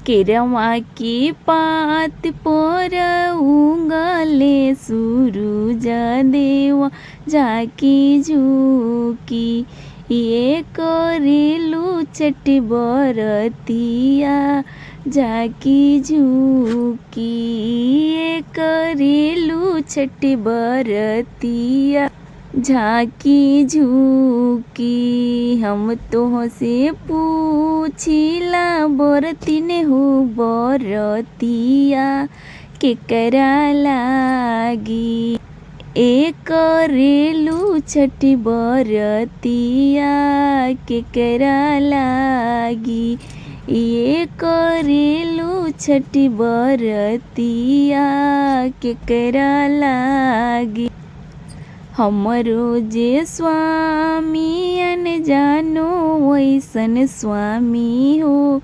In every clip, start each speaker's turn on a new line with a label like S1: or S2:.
S1: केरवा के पात पर उगले सूरज देव जाकी झुकी ये करेलू छठ बरतिया जाकी झुकी ये करेलू छठ बरतिया झाकी झुकी। हम तो से पूछिला बरतीने हो बरतिया केकरा लागी ए करेलू छठ बरतिया केकरा लागी ये करेलू छठ बरतिया केकरा लागी। हमरो जे स्वामी अनजानो वैसन स्वामी हो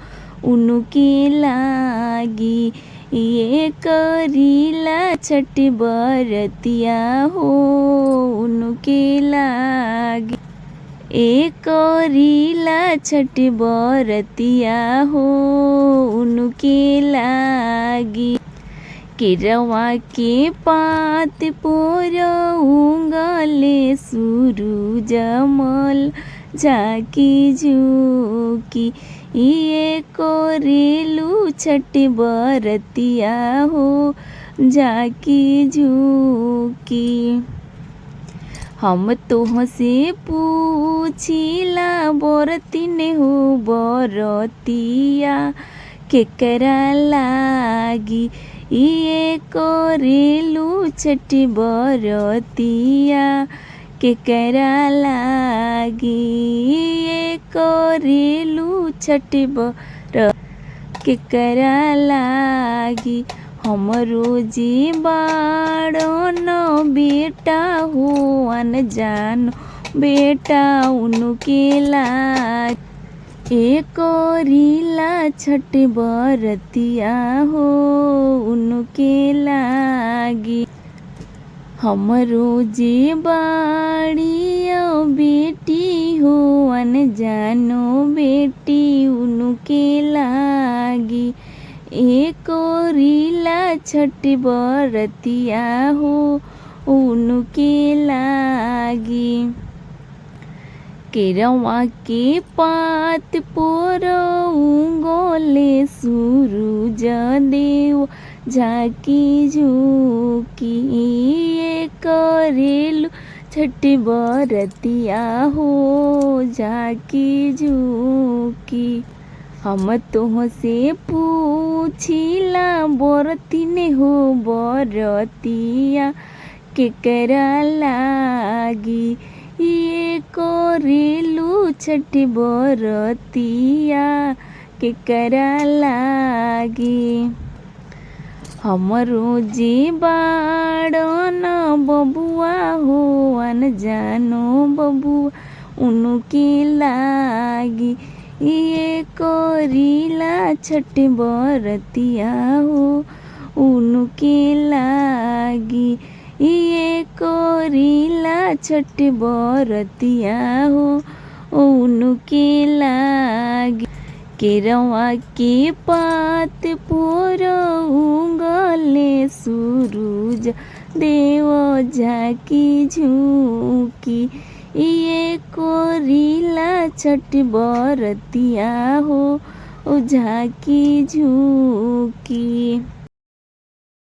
S1: उनके लागी ये करीला छठ बरतिया हो उनके लागी ए करीला छठ बरतिया हो उनके लागी। केरवा के पात पर उगले सूरज मल जाकी झुकी ये करेलू छठ बरतिया हो जाकी झुकी। हम तो से पूछिला बरतीने हो बरतिया केकरा लागी ये करेलू छठ बरतिया केकरा लागी ये करेलू छठ बर केकरा लागी। हमरो जी बाड़न बेटा हो अनजान बेटा उनके लागी ए करीला छठ बरतिया हो उनके लागी। हमरो जे बाड़िया बेटी हो अनजानो बेटी उनके लागी ए करीला छठ बरतिया हो उनके लागी। केरवा के पात पर उगले सूरज देव झाकी झुकी ये करेलू छठ बरतिया हो झाकी झुकी। हम तो से पूछिला बरतीने हो बरतिया केकरा लागी ये करेलू छठ बरतिया केकरा लागी। हमरो जे बाड़न बबुआ हो अनजानो बबुआ उनके लागी ये करीला छठ बरतिया हो उनके लागी ये करीला छठ बरतिया हो उनके लागी। केरवा के पात पर उगले सूरज देव झाकी झुकी ये करीला छठ बरतिया हो झाकी झुकी।